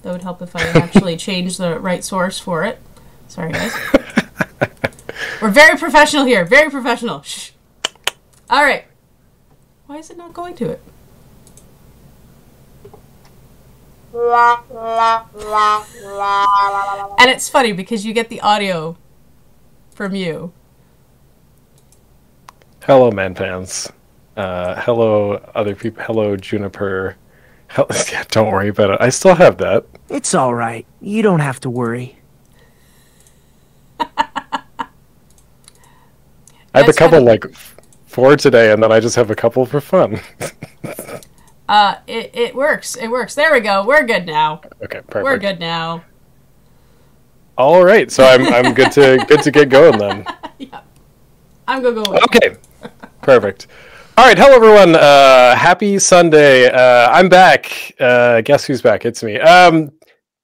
That would help if I actually change the right source for it. Sorry, guys. We're very professional here. Very professional. Shh. All right. Why is it not going to it? And it's funny because you get the audio from you. Hello, Manpans. Hello, other people. Hello, Juniper. Yeah, don't worry about it. I still have that. It's all right. You don't have to worry. I have a couple, like, 4 today, and then I just have a couple for fun. It works. It works. There we go. We're good now. Okay, perfect. We're good now. All right, so I'm good to get going then. Yeah. I'm gonna go. Okay, perfect. All right, hello everyone. Happy Sunday. I'm back. Guess who's back? It's me.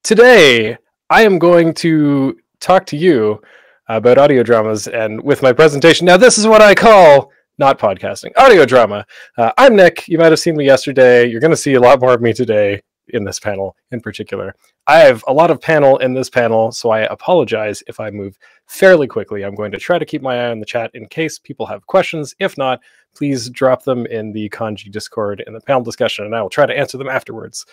Today I am going to talk to you about audio dramas, and with my presentation. Now, this is what I call not podcasting, audio drama. I'm Nick. You might have seen me yesterday. You're going to see a lot more of me today in this panel in particular. I have a lot of panel in this panel, so I apologize if I move fairly quickly. I'm going to try to keep my eye on the chat in case people have questions. If not, please drop them in the Kanji Discord in the panel discussion, and I will try to answer them afterwards.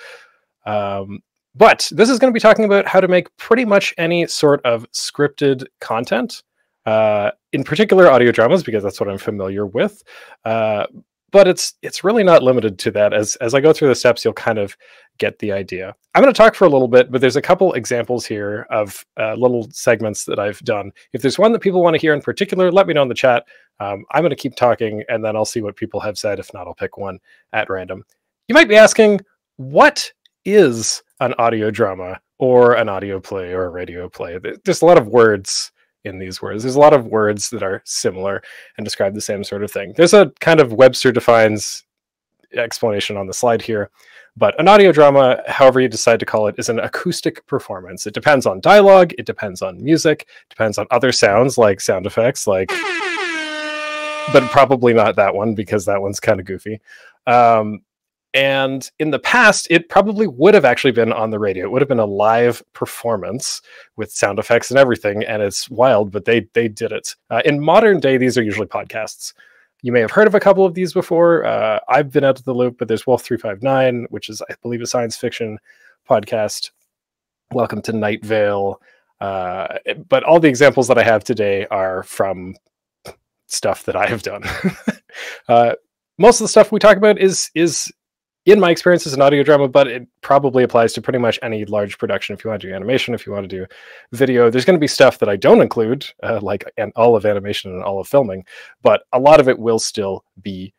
But this is going to be talking about how to make pretty much any sort of scripted content, in particular audio dramas, because that's what I'm familiar with. But it's really not limited to that. As I go through the steps, you'll kind of get the idea. I'm going to talk for a little bit, but there's a couple examples here of little segments that I've done. If there's one that people want to hear in particular, let me know in the chat. I'm going to keep talking, and then I'll see what people have said. If not, I'll pick one at random. You might be asking, what is an audio drama or an audio play or a radio play? There's a lot of words in these words. There's a lot of words that are similar and describe the same sort of thing. There's a kind of Webster defines explanation on the slide here, but an audio drama, however you decide to call it, is an acoustic performance. It depends on dialogue, it depends on music, depends on other sounds like sound effects, like, but probably not that one because that one's kind of goofy. And in the past, it probably would have actually been on the radio. It would have been a live performance with sound effects and everything, and it's wild, but they did it. In modern day, these are usually podcasts. You may have heard of a couple of these before. I've been out of the loop, but there's Wolf 359, which is, I believe, a science fiction podcast. Welcome to Night Vale. But all the examples that I have today are from stuff that I have done. Most of the stuff we talk about is in my experience, is an audio drama, but it probably applies to pretty much any large production. If you want to do animation, if you want to do video, there's going to be stuff that I don't include, like all of animation and all of filming, but a lot of it will still be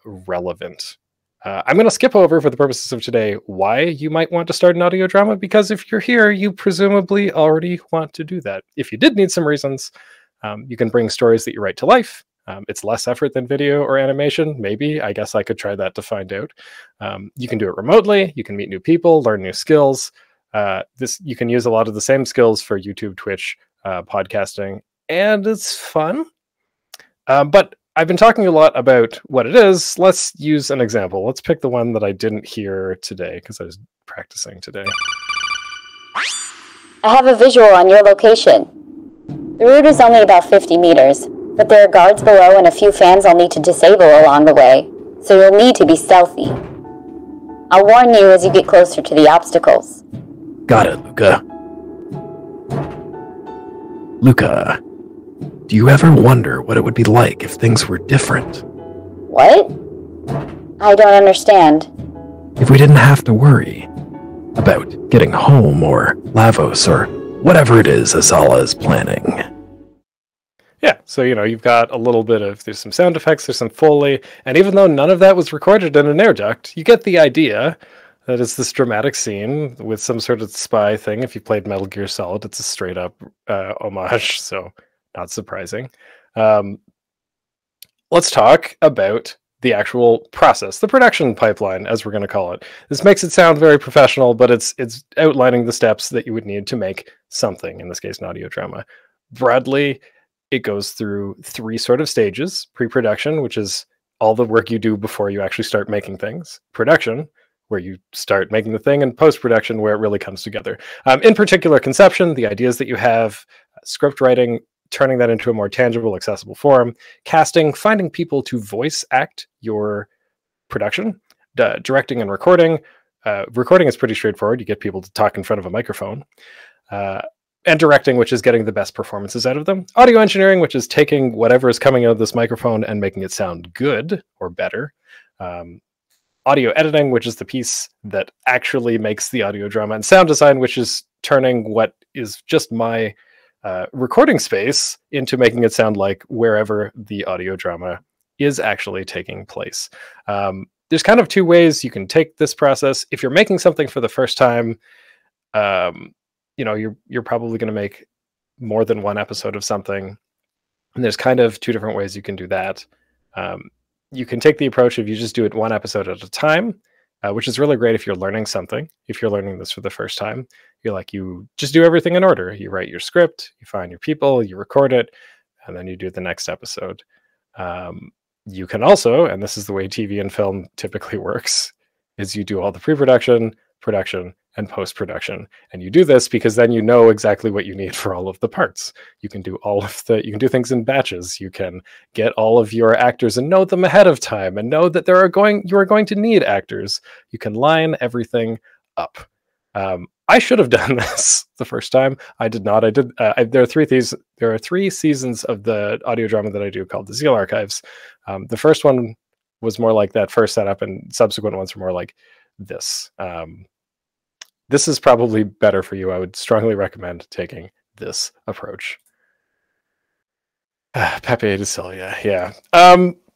relevant. I'm going to skip over, for the purposes of today, why you might want to start an audio drama, because if you're here, you presumably already want to do that. If you did need some reasons, you can bring stories that you write to life. It's less effort than video or animation. Maybe. I guess I could try that to find out. You can do it remotely. You can meet new people, learn new skills. You can use a lot of the same skills for YouTube, Twitch, podcasting, and it's fun. But I've been talking a lot about what it is. Let's use an example. Let's pick the one that I didn't hear today because I was practicing today. I have a visual on your location. The route is only about 50 meters. But there are guards below and a few fans I'll need to disable along the way, so you'll need to be stealthy. I'll warn you as you get closer to the obstacles. Got it, Luca. Luca, do you ever wonder what it would be like if things were different? What? I don't understand. If we didn't have to worry about getting home or Lavos or whatever it is Asala is planning. Yeah, so, you've got a little bit of, there's some sound effects, there's some Foley, and even though none of that was recorded in an air duct, you get the idea that it's this dramatic scene with some sort of spy thing. If you played Metal Gear Solid, it's a straight up homage, so not surprising. Let's talk about the actual process, the production pipeline, as we're going to call it. This makes it sound very professional, but it's outlining the steps that you would need to make something, in this case, an audio drama. Broadly, it goes through 3 sort of stages. Pre-production, which is all the work you do before you actually start making things. Production, where you start making the thing, and post-production, where it really comes together. In particular, conception, the ideas that you have, script writing, turning that into a more tangible, accessible form, casting, finding people to voice act your production, directing and recording. Recording is pretty straightforward. You get people to talk in front of a microphone. And directing, which is getting the best performances out of them. Audio engineering, which is taking whatever is coming out of this microphone and making it sound good or better. Audio editing, which is the piece that actually makes the audio drama. And sound design, which is turning what is just my recording space into making it sound like wherever the audio drama is actually taking place. There's kind of two ways you can take this process. If you're making something for the first time, you're probably going to make more than one episode of something. And there's kind of two different ways you can do that. You can take the approach of you just do it one episode at a time, which is really great if you're learning something. If you're learning this for the first time, you just do everything in order. You write your script, you find your people, you record it, and then you do the next episode. You can also, and this is the way TV and film typically works, is you do all the pre-production, production, and post-production. And you do this because then you know exactly what you need for all of the parts. You can do you can do things in batches. You can get all of your actors and know them ahead of time and know that you are going to need actors. You can line everything up. I should have done this the first time. I did not. There are 3 seasons of the audio drama that I do called the Zeal Archives. The first one was more like that first setup, and subsequent ones were more like this. This is probably better for you. I would strongly recommend taking this approach. Pepe de Celia, yeah.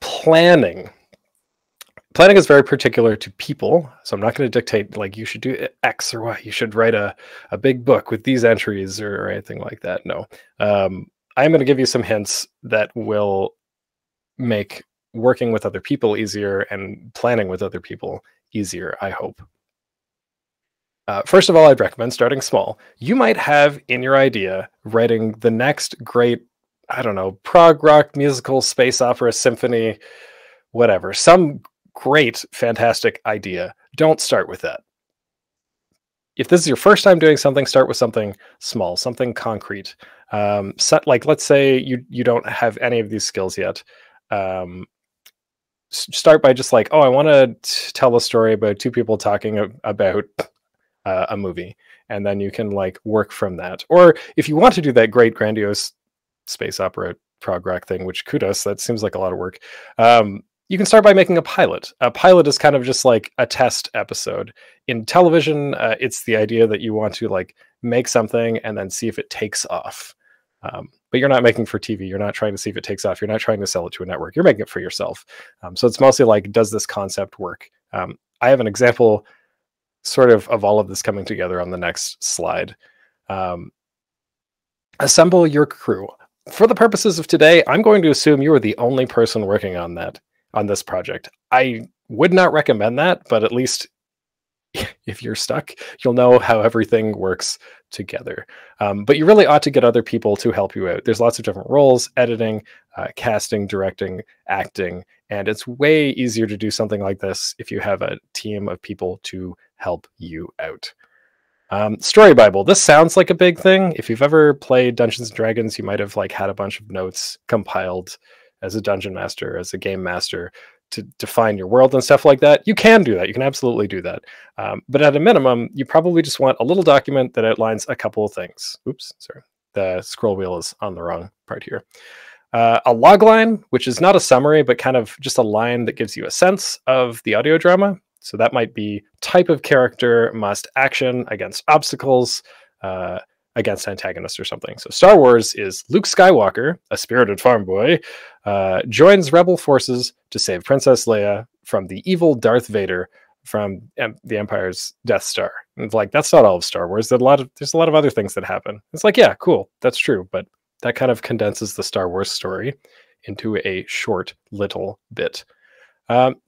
Planning. Planning is very particular to people, so I'm not going to dictate like you should do X or Y. You should write a big book with these entries or anything like that. No. I'm going to give you some hints that will make working with other people easier and planning with other people easier, I hope. First of all, I'd recommend starting small. You might have in your idea writing the next great, I don't know, prog rock, musical, space opera, symphony, whatever. Some great, fantastic idea. Don't start with that. If this is your first time doing something, start with something small, something concrete. Let's say you don't have any of these skills yet. Start by just like, I want to tell a story about 2 people talking about a movie, and then you can like work from that. Or if you want to do that great grandiose space opera prog rock thing, which kudos, that seems like a lot of work, you can start by making a pilot. A pilot is kind of just like a test episode. In television, it's the idea that you want to like make something and then see if it takes off. But you're not making for TV. You're not trying to see if it takes off. You're not trying to sell it to a network. You're making it for yourself. So it's mostly like, does this concept work? I have an example sort of all of this coming together on the next slide. Assemble your crew. For the purposes of today, I'm going to assume you are the only person working on this project. I would not recommend that, but at least if you're stuck, you'll know how everything works together. But you really ought to get other people to help you out. There's lots of different roles: editing, casting, directing, acting, and it's way easier to do something like this if you have a team of people to help you out. Story Bible. This sounds like a big thing. If you've ever played Dungeons and Dragons, you might have like had a bunch of notes compiled as a dungeon master, as a game master, to define your world and stuff like that. You can do that. You can absolutely do that. But at a minimum, you probably just want a little document that outlines a couple of things. Oops, sorry. The scroll wheel is on the wrong part here. A log line, which is not a summary, but kind of just a line that gives you a sense of the audio drama. So that might be type of character, must action, against obstacles, against antagonist or something. So Star Wars is Luke Skywalker, a spirited farm boy, joins rebel forces to save Princess Leia from the evil Darth Vader from the Empire's Death Star. And like, that's not all of Star Wars. There's a lot of other things that happen. It's like, yeah, cool, that's true, but that kind of condenses the Star Wars story into a short little bit.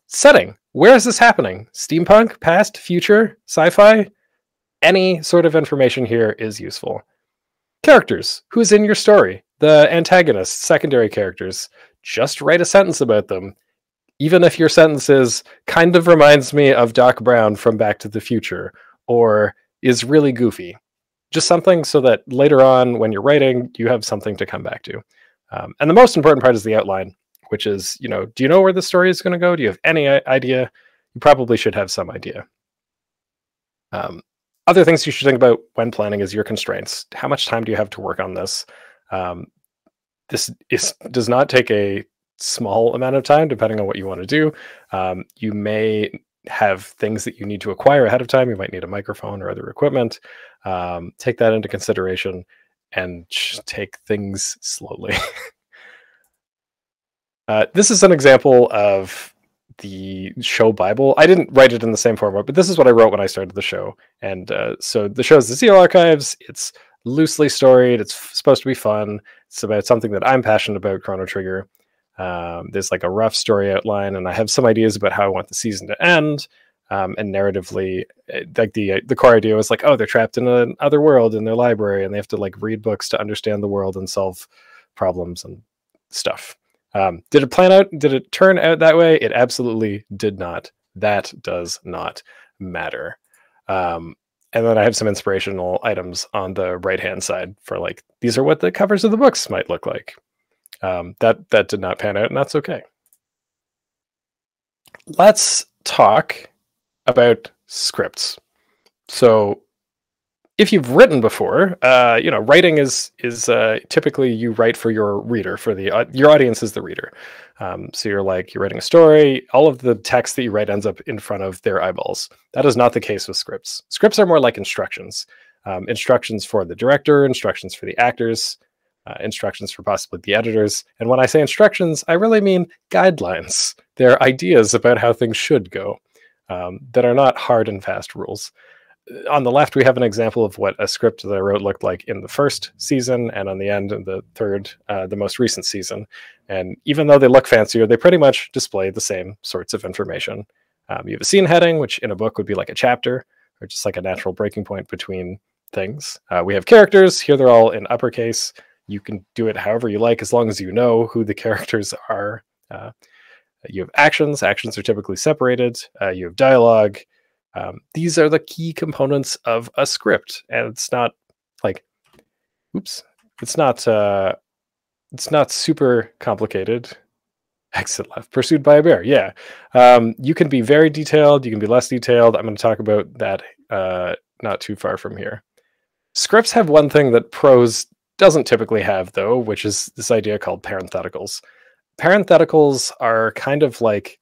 Setting. Where is this happening? Steampunk, past, future, sci-fi? Any sort of information here is useful. Characters. Who's in your story? The antagonists, secondary characters. Just write a sentence about them. Even if your sentence is kind of reminds me of Doc Brown from Back to the Future, or is really goofy. Just something so that later on when you're writing, you have something to come back to. And the most important part is the outline, which is, do you know where the story is going to go? Do you have any idea? You probably should have some idea. Other things you should think about when planning is your constraints. How much time do you have to work on this? Does not take a small amount of time, depending on what you want to do. You may have things that you need to acquire ahead of time. You might need a microphone or other equipment. Take that into consideration and just take things slowly. This is an example of the show Bible. I didn't write it in the same format, but this is what I wrote when I started the show. And so the show is the Zeal Archives. It's loosely storied. It's supposed to be fun. It's about something that I'm passionate about, Chrono Trigger. There's like a rough story outline, and I have some ideas about how I want the season to end. And narratively, like the core idea was like, oh, they're trapped in another world in their library, and they have to like read books to understand the world and solve problems and stuff. Did it plan out? Did it turn out that way? It absolutely did not. That does not matter. And then I have some inspirational items on the right-hand side for like, these are what the covers of the books might look like. That did not pan out, and that's okay. Let's talk about scripts. So if you've written before, writing is typically you write for your reader, for your audience is the reader. So you're writing a story, all of the text that you write ends up in front of their eyeballs. That is not the case with scripts. Scripts are more like instructions. Instructions for the director, instructions for the actors, instructions for possibly the editors. And when I say instructions, I really mean guidelines. They're ideas about how things should go, that are not hard and fast rules. On the left, we have an example of what a script that I wrote looked like in the first season, and on the end of the third, the most recent season. And even though they look fancier, they pretty much display the same sorts of information. You have a scene heading, which in a book would be like a chapter, or just like a natural breaking point between things. We have characters. Here they're all in uppercase. You can do it however you like, as long as you know who the characters are. You have actions. Actions are typically separated. You have dialogue. These are the key components of a script, and it's not like, it's not super complicated. Exit left, pursued by a bear. Yeah. You can be very detailed. You can be less detailed. I'm going to talk about that not too far from here. Scripts have one thing that prose doesn't typically have, though, which is this idea called parentheticals. Parentheticals are kind of like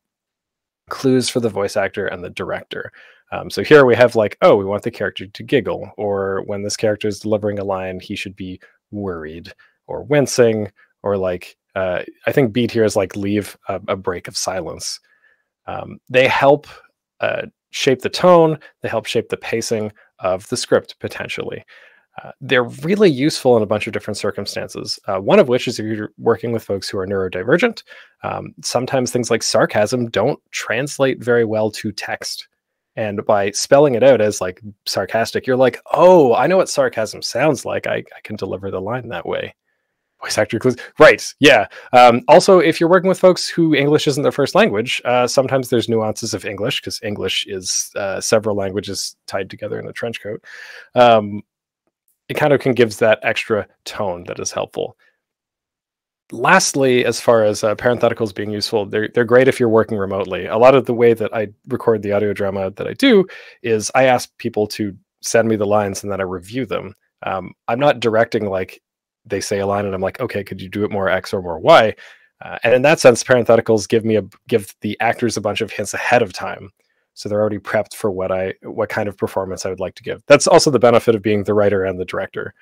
clues for the voice actor and the director. So here we have like, oh, we want the character to giggle, or when this character is delivering a line, he should be worried or wincing, or like, I think beat here is like leave a break of silence. They help shape the tone. They help shape the pacing of the script, potentially. They're really useful in a bunch of different circumstances. One of which is if you're working with folks who are neurodivergent. Sometimes things like sarcasm don't translate very well to text. And by spelling it out as like sarcastic, you're like, oh, I know what sarcasm sounds like. I can deliver the line that way. Voice actor clues. Right. Yeah. Also, if you're working with folks who English isn't their first language, sometimes there's nuances of English, because English is several languages tied together in a trench coat. It kind of gives that extra tone that is helpful. Lastly, as far as parentheticals being useful, they're great if you're working remotely. A lot of the way that I record the audio drama that I do is I ask people to send me the lines and then I review them. I'm not directing like they say a line and I'm like, okay, could you do it more X or more Y? And in that sense, parentheticals give the actors a bunch of hints ahead of time. So they're already prepped for what kind of performance I would like to give. That's also the benefit of being the writer and the director.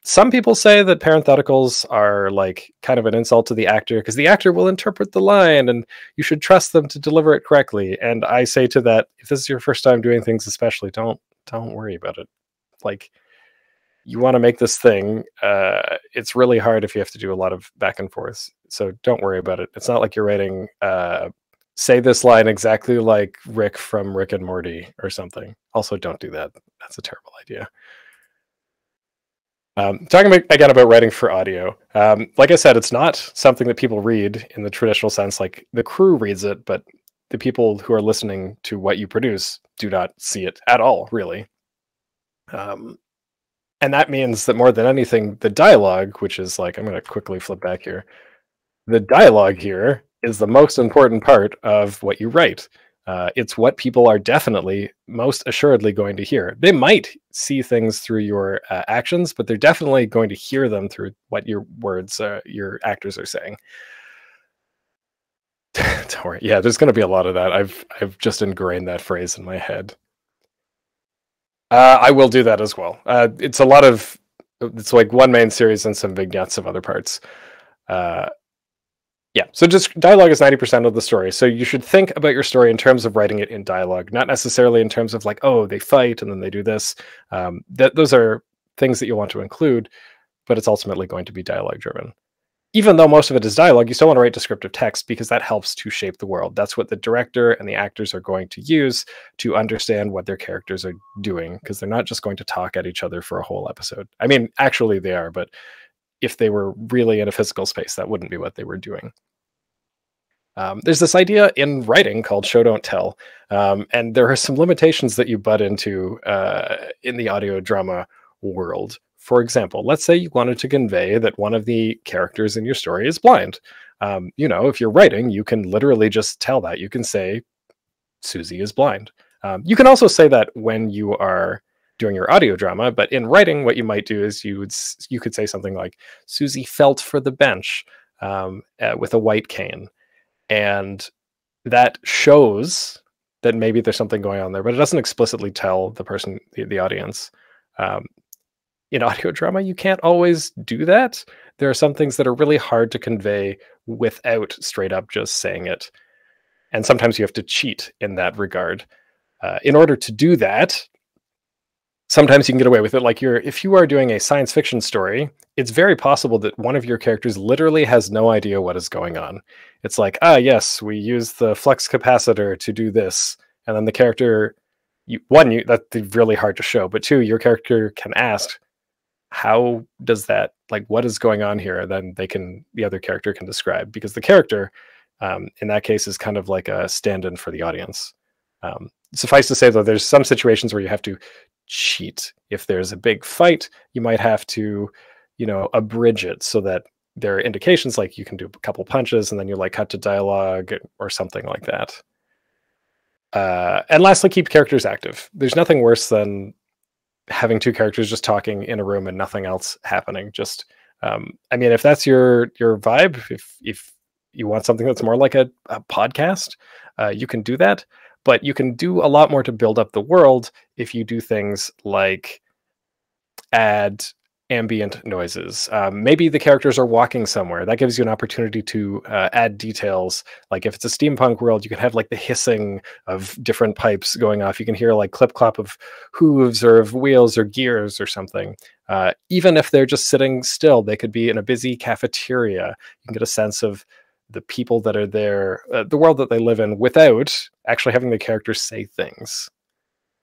Some people say that parentheticals are like kind of an insult to the actor, because the actor will interpret the line and you should trust them to deliver it correctly. And I say to that, if this is your first time doing things, especially, don't worry about it. Like, you want to make this thing. It's really hard if you have to do a lot of back and forth. So don't worry about it. It's not like you're writing, say this line exactly like Rick from Rick and Morty or something. Also, don't do that. That's a terrible idea. Talking again about writing for audio. Like I said, it's not something that people read in the traditional sense. Like the crew reads it, but the people who are listening to what you produce do not see it at all, really. And that means that more than anything, the dialogue, which is like, I'm going to quickly flip back here. The dialogue here is the most important part of what you write. It's what people are definitely, most assuredly going to hear. They might see things through your actions, but they're definitely going to hear them through what your words, your actors are saying. Don't worry. Yeah, there's going to be a lot of that. I've just ingrained that phrase in my head. I will do that as well. It's a lot of, it's like one main series and some vignettes of other parts. Yeah, so just dialogue is 90% of the story. So you should think about your story in terms of writing it in dialogue, not necessarily in terms of like, oh, they fight and then they do this. Those are things that you want to include, but it's ultimately going to be dialogue driven. Even though most of it is dialogue, you still want to write descriptive text because that helps to shape the world. That's what the director and the actors are going to use to understand what their characters are doing, because they're not just going to talk at each other for a whole episode. I mean, actually they are, but if they were really in a physical space, that wouldn't be what they were doing. There's this idea in writing called show don't tell, and there are some limitations that you butt into in the audio drama world. For example, let's say you wanted to convey that one of the characters in your story is blind. If you're writing, you can literally just tell that. You can say, Susie is blind. You can also say that when you are doing your audio drama, but in writing, what you might do is you could say something like, Susie felt for the bench with a white cane. And that shows that maybe there's something going on there, but it doesn't explicitly tell the person, the audience. In audio drama, you can't always do that. There are some things that are really hard to convey without straight up just saying it. And sometimes you have to cheat in that regard. In order to do that, sometimes you can get away with it. Like if you are doing a science fiction story, it's very possible that one of your characters literally has no idea what is going on. It's like, yes, we use the flux capacitor to do this. And then the character, that's really hard to show. But two, your character can ask, how does that, like, what is going on here? And then the other character can describe, because the character in that case is kind of like a stand-in for the audience. Suffice to say, though, there's some situations where you have to cheat. If there's a big fight, you might have to, abridge it so that there are indications like you can do a couple punches and then you like cut to dialogue or something like that. And lastly, keep characters active. There's nothing worse than having two characters just talking in a room and nothing else happening. Just, if that's your vibe, if you want something that's more like a podcast, you can do that. But you can do a lot more to build up the world if you do things like add ambient noises. Maybe the characters are walking somewhere. That gives you an opportunity to add details. Like if it's a steampunk world, you can have like the hissing of different pipes going off. You can hear like clip clop of hooves or of wheels or gears or something. Even if they're just sitting still, they could be in a busy cafeteria. You can get a sense of the people that are there, the world that they live in, without actually having the characters say things.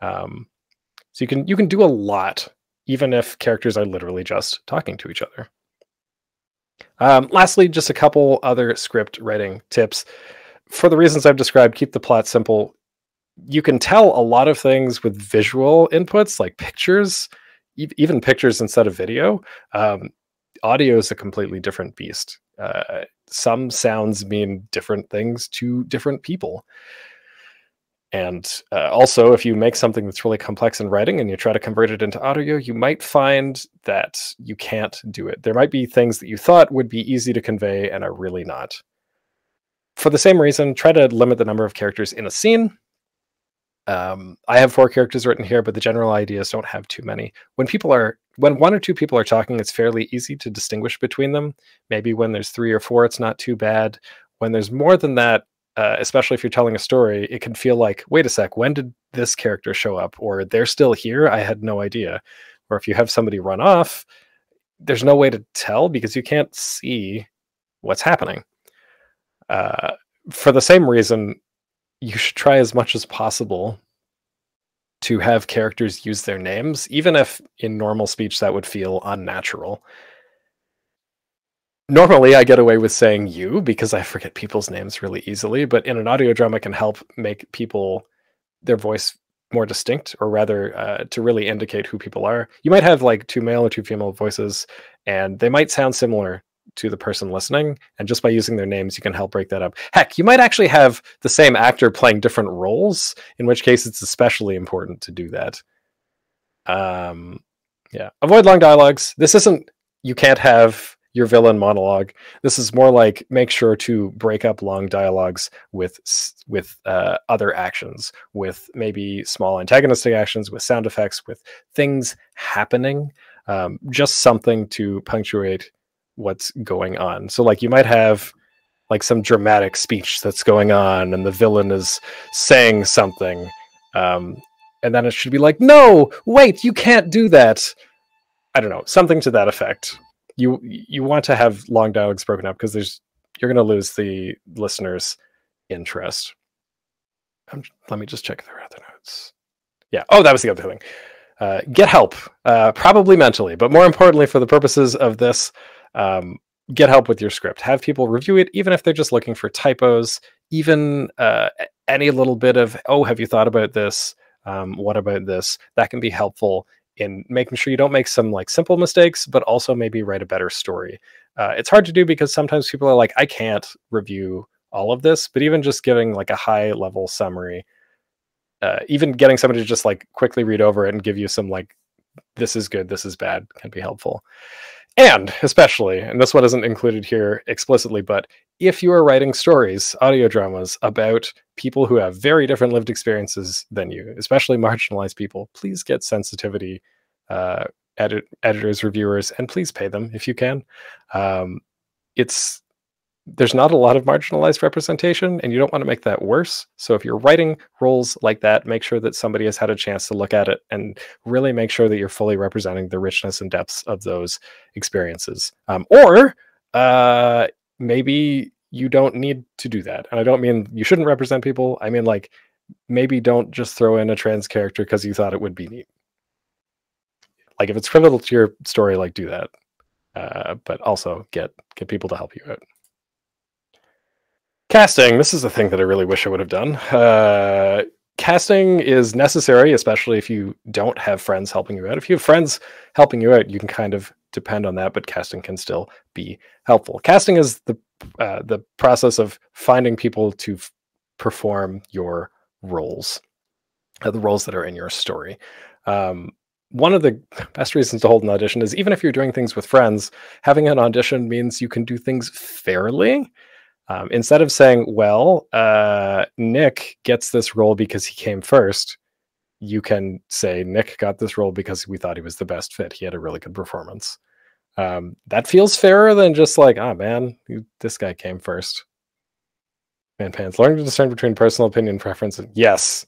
So you can do a lot, even if characters are literally just talking to each other. Lastly, just a couple other script writing tips. For the reasons I've described, keep the plot simple. You can tell a lot of things with visual inputs, like pictures, even pictures instead of video. Audio is a completely different beast. Some sounds mean different things to different people. And also, if you make something that's really complex in writing and you try to convert it into audio, you might find that you can't do it. There might be things that you thought would be easy to convey and are really not. For the same reason, try to limit the number of characters in a scene. I have 4 characters written here, but the general ideas don't have too many. When 1 or 2 people are talking, it's fairly easy to distinguish between them. Maybe when there's 3 or 4, it's not too bad. When there's more than that, especially if you're telling a story, it can feel like, wait a sec, when did this character show up? Or they're still here? I had no idea. Or if you have somebody run off, there's no way to tell because you can't see what's happening. For the same reason, you should try as much as possible to have characters use their names, even if in normal speech that would feel unnatural. Normally, I get away with saying you because I forget people's names really easily, but in an audio drama can help make their voice more distinct, or rather to really indicate who people are. You might have like 2 male or 2 female voices, and they might sound similar to the person listening, and just by using their names, you can help break that up. Heck, you might actually have the same actor playing different roles, in which case it's especially important to do that. Yeah, avoid long dialogues. This isn't, you can't have your villain monologue. This is more like, make sure to break up long dialogues with other actions, with maybe small antagonistic actions, with sound effects, with things happening, just something to punctuate what's going on. So like you might have like some dramatic speech that's going on and the villain is saying something, and then it should be like, no, wait, you can't do that. I don't know, something to that effect. You want to have long dialogues broken up because you're going to lose the listener's interest. Let me just check their other notes. Yeah. Oh, that was the other thing. Get help, probably mentally, but more importantly, for the purposes of this, get help with your script. Have people review it, even if they're just looking for typos, even any little bit of, oh, have you thought about this? What about this? That can be helpful in making sure you don't make some like simple mistakes, but also maybe write a better story. It's hard to do because sometimes people are like, I can't review all of this, but even just giving like a high level summary, even getting somebody to just like quickly read over it and give you some like, this is good, this is bad, can be helpful. And especially, and this one isn't included here explicitly, but if you are writing stories, audio dramas about people who have very different lived experiences than you, especially marginalized people, please get sensitivity editors, reviewers, and please pay them if you can. There's not a lot of marginalized representation, and you don't want to make that worse. So if you're writing roles like that, make sure that somebody has had a chance to look at it and really make sure that you're fully representing the richness and depths of those experiences. Or maybe you don't need to do that. And I don't mean you shouldn't represent people. I mean, like, maybe don't just throw in a trans character because you thought it would be neat. Like, if it's pivotal to your story, like, do that. But also get people to help you out. Casting, this is a thing that I really wish I would have done. Casting is necessary, especially if you don't have friends helping you out. If you have friends helping you out, you can kind of depend on that, but casting can still be helpful. Casting is the process of finding people to perform your roles, the roles that are in your story. One of the best reasons to hold an audition is, even if you're doing things with friends, having an audition means you can do things fairly. Instead of saying, well, Nick gets this role because he came first, you can say, Nick got this role because we thought he was the best fit. He had a really good performance. That feels fairer than just like, oh man, this guy came first. Man pants. Learning to discern between personal opinion and preference. Yes.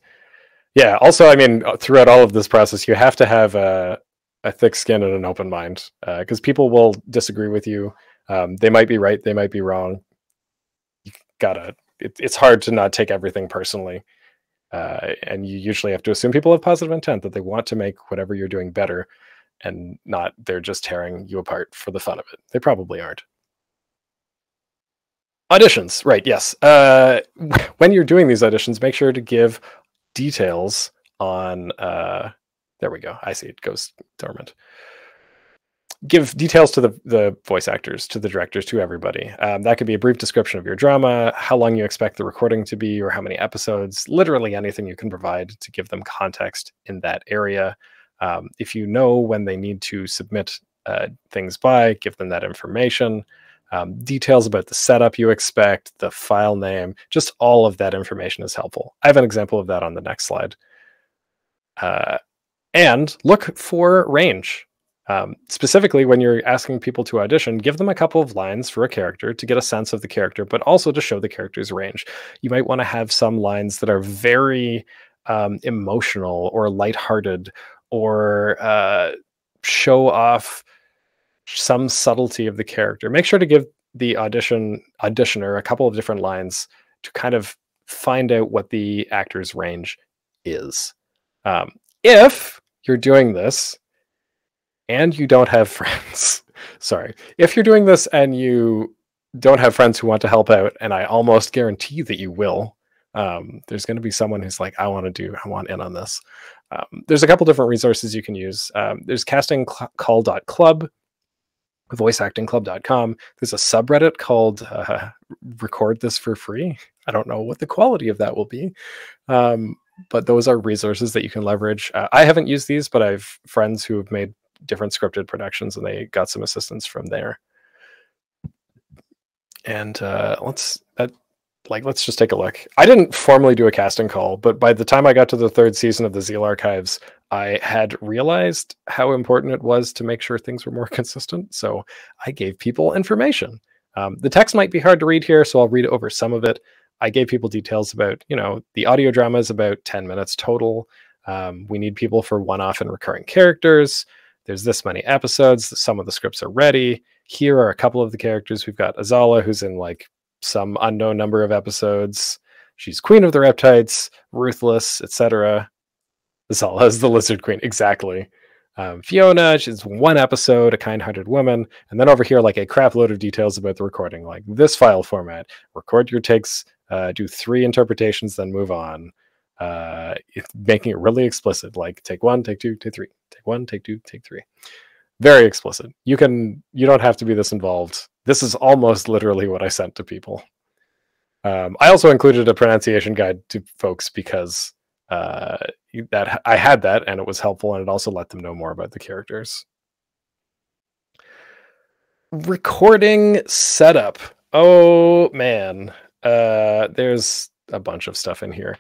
Yeah. Also, I mean, throughout all of this process, you have to have a thick skin and an open mind, because people will disagree with you. They might be right. They might be wrong. It's hard to not take everything personally. And you usually have to assume people have positive intent, that they want to make whatever you're doing better, and not they're just tearing you apart for the fun of it. They probably aren't. Auditions, right, yes. When you're doing these auditions, make sure to give details on, there we go. I see it goes dormant. Give details to the voice actors, to the directors, to everybody. That could be a brief description of your drama, how long you expect the recording to be, or how many episodes, literally anything you can provide to give them context in that area. If you know when they need to submit things by, give them that information. Details about the setup you expect, the file name, just all of that information is helpful. I have an example of that on the next slide. And look for range. Specifically, when you're asking people to audition, give them a couple of lines for a character to get a sense of the character, but also to show the character's range. You might want to have some lines that are very emotional or lighthearted, or show off some subtlety of the character. Make sure to give the auditioner a couple of different lines to kind of find out what the actor's range is. If you're doing this and you don't have friends, sorry, if you're doing this and you don't have friends who want to help out, and I almost guarantee that you will, there's going to be someone who's like, I want in on this. There's a couple different resources you can use. There's castingcall.club, voiceactingclub.com. There's a subreddit called Record This for Free. I don't know what the quality of that will be, but those are resources that you can leverage. I haven't used these, but I have friends who have made different scripted productions, and they got some assistance from there. And let's just take a look. I didn't formally do a casting call, but by the time I got to the 3rd season of the Zeal Archives, I had realized how important it was to make sure things were more consistent. So I gave people information. The text might be hard to read here, so I'll read over some of it. I gave people details about, the audio drama is about 10 minutes total. We need people for one-off and recurring characters. There's this many episodes. Some of the scripts are ready. Here are a couple of the characters. We've got Azala, who's in some unknown number of episodes. She's Queen of the Reptites, ruthless, etc. Azala is the Lizard Queen, exactly. Fiona, she's 1 episode, a kind-hearted woman. And then over here, a crap load of details about the recording, like this file format. Record your takes, do 3 interpretations, then move on. Making it really explicit, like take 1, take 2, take 3. Take 1, take 2, take 3. Very explicit. You don't have to be this involved. This is almost literally what I sent to people. I also included a pronunciation guide to folks because that I had that, and it was helpful, and it also let them know more about the characters. Recording setup. Oh man, there's a bunch of stuff in here.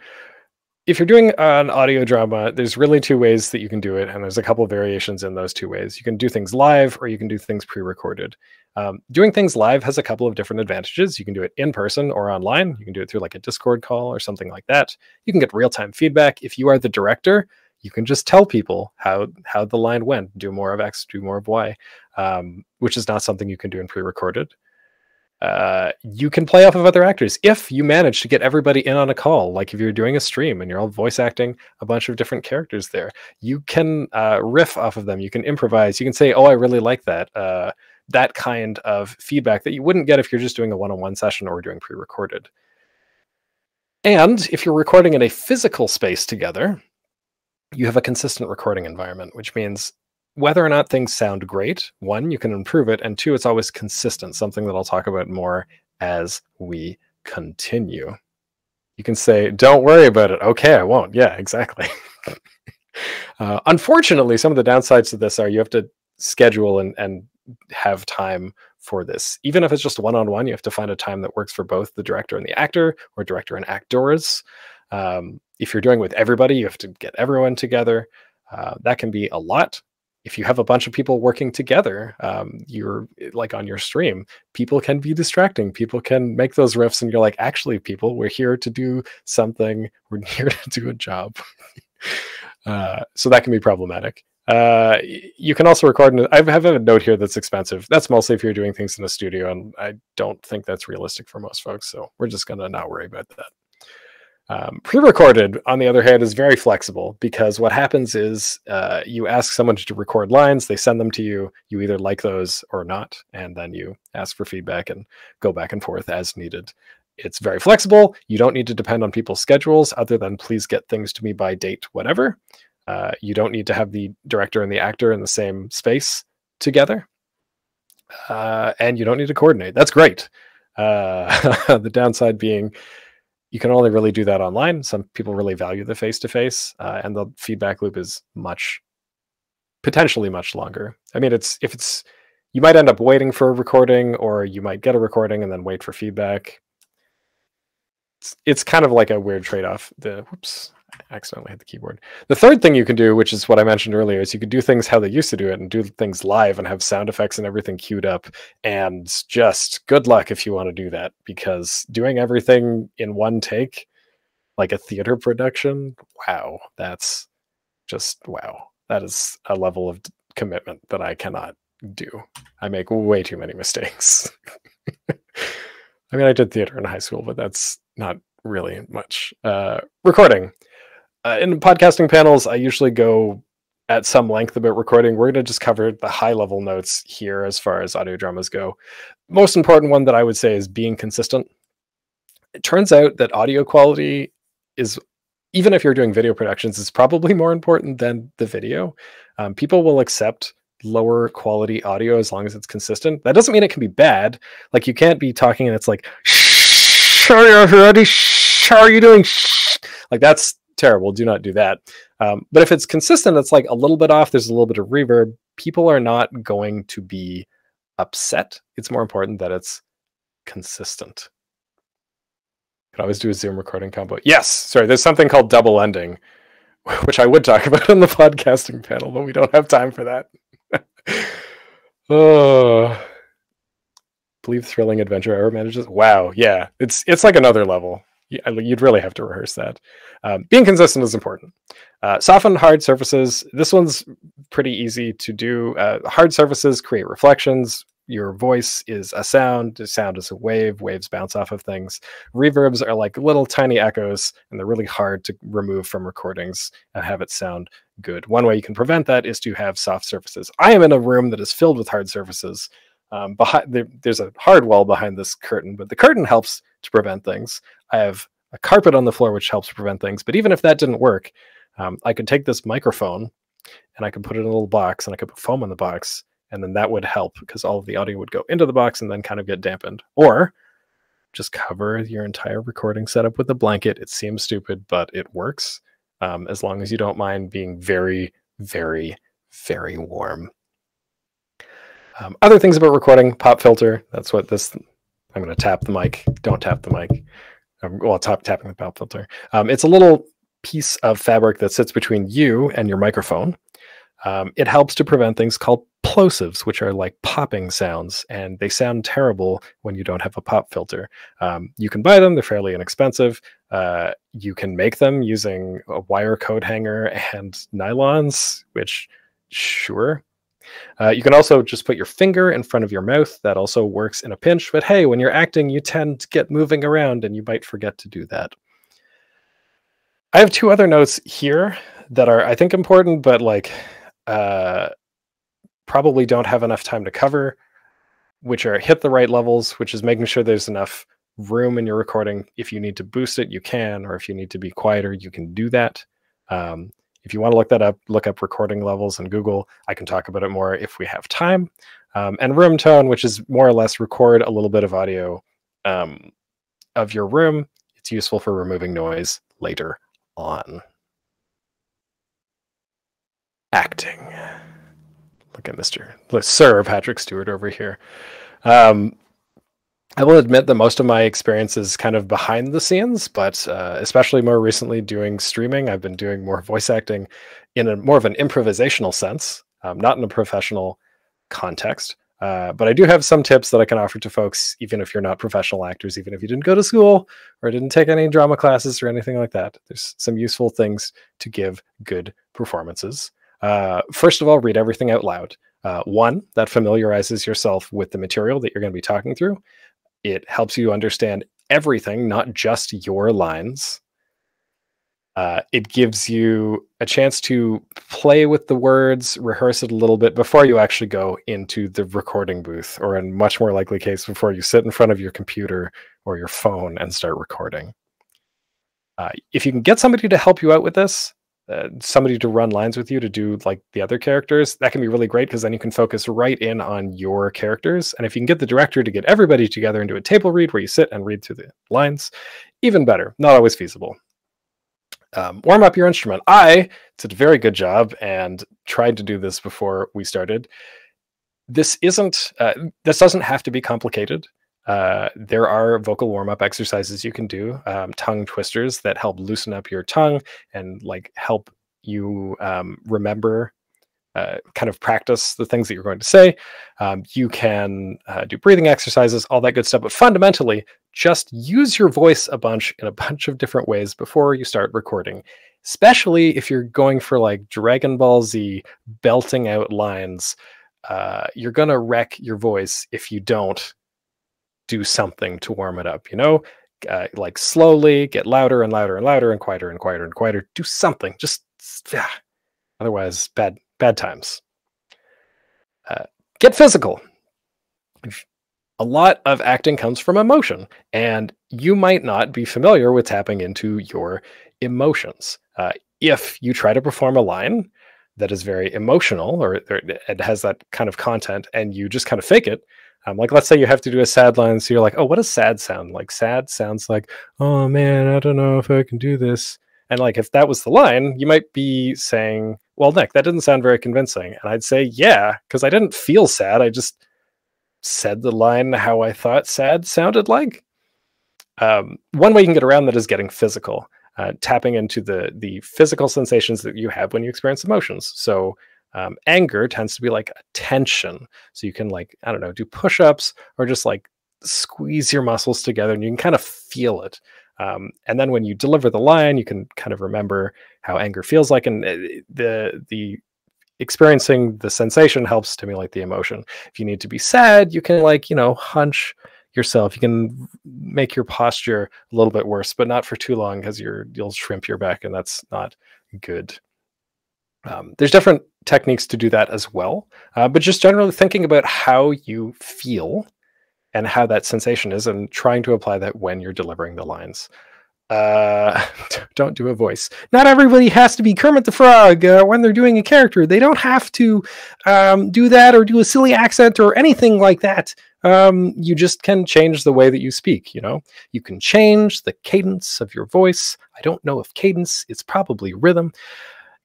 If you're doing an audio drama, there's really 2 ways that you can do it, and there's a couple of variations in those 2 ways. You can do things live, or you can do things pre-recorded. Doing things live has a couple of different advantages. You can do it in person or online. You can do it through a Discord call or something like that. You can get real-time feedback. If you are the director, you can just tell people how the line went. Do more of X, do more of Y, which is not something you can do in pre-recorded. You can play off of other actors if you manage to get everybody in on a call. Like if you're doing a stream and you're all voice acting a bunch of different characters there, you can riff off of them. You can improvise. You can say, oh, I really like that. That kind of feedback that you wouldn't get if you're just doing a one-on-one session or doing pre-recorded. And if you're recording in a physical space together, you have a consistent recording environment, which means whether or not things sound great, 1, you can improve it, and 2, it's always consistent, something that I'll talk about more as we continue. You can say, don't worry about it. Okay, I won't. Yeah, exactly. Unfortunately, some of the downsides to this are you have to schedule and have time for this. Even if it's just one-on-one, you have to find a time that works for both the director and the actor, or director and actors. If you're doing with everybody, you have to get everyone together. That can be a lot. If you have a bunch of people working together, you're on your stream, people can be distracting. People can make those riffs, and you're like, actually, people, we're here to do something. We're here to do a job. So that can be problematic. You can also record. I have a note here that's expensive. That's mostly if you're doing things in a studio, and I don't think that's realistic for most folks. So we're just going to not worry about that. Pre-recorded, on the other hand, is very flexible because what happens is you ask someone to record lines, they send them to you, you either like those or not, and then you ask for feedback and go back and forth as needed. It's very flexible. You don't need to depend on people's schedules other than please get things to me by date, whatever. You don't need to have the director and the actor in the same space together. And you don't need to coordinate. That's great. The downside being you can only really do that online. Some people really value the face-to-face, and the feedback loop is potentially much longer. I mean, you might end up waiting for a recording, or you might get a recording and then wait for feedback. It's kind of like a weird trade-off. Whoops, I accidentally hit the keyboard. The third thing you can do, which is what I mentioned earlier, is you could do things how they used to do it and do things live and have sound effects and everything queued up. And just good luck if you want to do that, because doing everything in one take, like a theater production, wow, that's just wow. That is a level of commitment that I cannot do. I make way too many mistakes. I mean, I did theater in high school, but that's not really much. Recording. In podcasting panels, I usually go at some length about recording. We're going to just cover the high level notes here as far as audio dramas go. Most important one that I would say is being consistent. It turns out that audio quality is, even if you're doing video productions, is probably more important than the video. People will accept lower quality audio as long as it's consistent. That doesn't mean it can be bad. Like, you can't be talking and it's like, sorry everybody, how are you doing? Like, that's terrible. Do not do that. But if it's consistent, it's like a little bit off, there's a little bit of reverb, people are not going to be upset. It's more important that it's consistent. You can always do a Zoom recording combo. Yes, sorry, there's something called double ending, which I would talk about on the podcasting panel, but we don't have time for that. Oh, believe thrilling adventure error manages. Wow, yeah, it's like another level. You'd really have to rehearse that. Being consistent is important. Soften hard surfaces. This one's pretty easy to do. Hard surfaces create reflections. Your voice is a sound. The sound is a wave. Waves bounce off of things. Reverbs are like little tiny echoes, and they're really hard to remove from recordings and have it sound good. One way you can prevent that is to have soft surfaces. I am in a room that is filled with hard surfaces. There's a hard wall behind this curtain, but the curtain helps to prevent things. I have a carpet on the floor, which helps prevent things. But even if that didn't work, I could take this microphone and I could put it in a little box, and I could put foam on the box, and then that would help because all of the audio would go into the box and then kind of get dampened. Or just cover your entire recording setup with a blanket. It seems stupid, but it works, as long as you don't mind being very, very, very warm. Other things about recording: pop filter. That's what this. I'm going to tap the mic. Don't tap the mic. Well, tapping the pop filter. It's a little piece of fabric that sits between you and your microphone. It helps to prevent things called plosives, which are like popping sounds, and they sound terrible when you don't have a pop filter. You can buy them. They're fairly inexpensive. You can make them using a wire coat hanger and nylons, which, sure. You can also just put your finger in front of your mouth. That also works in a pinch. But hey, when you're acting, you tend to get moving around, and you might forget to do that. I have two other notes here that are, I think, important, but like probably don't have enough time to cover, which are hit the right levels, which is making sure there's enough room in your recording. If you need to boost it, you can, or if you need to be quieter, you can do that. If you want to look that up, look up recording levels in Google. I can talk about it more if we have time. And room tone, which is more or less record a little bit of audio of your room. It's useful for removing noise later on. Acting. Look at Sir Patrick Stewart over here. I will admit that most of my experience is kind of behind the scenes, but especially more recently doing streaming, I've been doing more voice acting in a more of an improvisational sense, not in a professional context. But I do have some tips that I can offer to folks, even if you're not professional actors, even if you didn't go to school or didn't take any drama classes or anything like that. There's some useful things to give good performances. First of all, read everything out loud. One, that familiarizes yourself with the material that you're going to be talking through. It helps you understand everything, not just your lines. It gives you a chance to play with the words, rehearse it a little bit before you actually go into the recording booth, or in much more likely case, before you sit in front of your computer or your phone and start recording. If you can get somebody to help you out with this, somebody to run lines with you to do like the other characters, that can be really great, because then you can focus right in on your characters. And if you can get the director to get everybody together and do a table read where you sit and read through the lines, even better. Not always feasible. Warm up your instrument. I did a very good job and tried to do this before we started. This doesn't have to be complicated. There are vocal warm-up exercises you can do, tongue twisters that help loosen up your tongue and like help you remember, kind of practice the things that you're going to say. You can do breathing exercises, all that good stuff. But fundamentally, just use your voice a bunch in a bunch of different ways before you start recording, especially if you're going for like Dragon Ball Z belting out lines. You're going to wreck your voice if you don't do something to warm it up. You know, like slowly get louder and louder and louder and quieter and quieter and quieter. Do something. Just otherwise, bad times. Get physical. A lot of acting comes from emotion, and you might not be familiar with tapping into your emotions. If you try to perform a line that is very emotional, or it has that kind of content, and you just kind of fake it, like let's say you have to do a sad line, so you're like, oh, what does sad sound like? Sad sounds like, oh man, I don't know if I can do this. And like, if that was the line, you might be saying, well, Nick, that didn't sound very convincing. And I'd say, yeah, because I didn't feel sad. I just said the line how I thought sad sounded like. One way you can get around that is getting physical, tapping into the physical sensations that you have when you experience emotions. So anger tends to be like a tension. So you can, like, I don't know, do push-ups or just like squeeze your muscles together and you can kind of feel it. And then when you deliver the line, you can kind of remember how anger feels like, and the experiencing the sensation helps stimulate the emotion. If you need to be sad, you can, like, hunch yourself. You can make your posture a little bit worse, but not for too long, because you'll shrimp your back, and that's not good. There's different techniques to do that as well, but just generally thinking about how you feel and how that sensation is, and trying to apply that when you're delivering the lines. Don't do a voice. Not everybody has to be Kermit the Frog when they're doing a character. They don't have to do that or do a silly accent or anything like that. You just can change the way that you speak. You can change the cadence of your voice. I don't know if cadence, it's probably rhythm.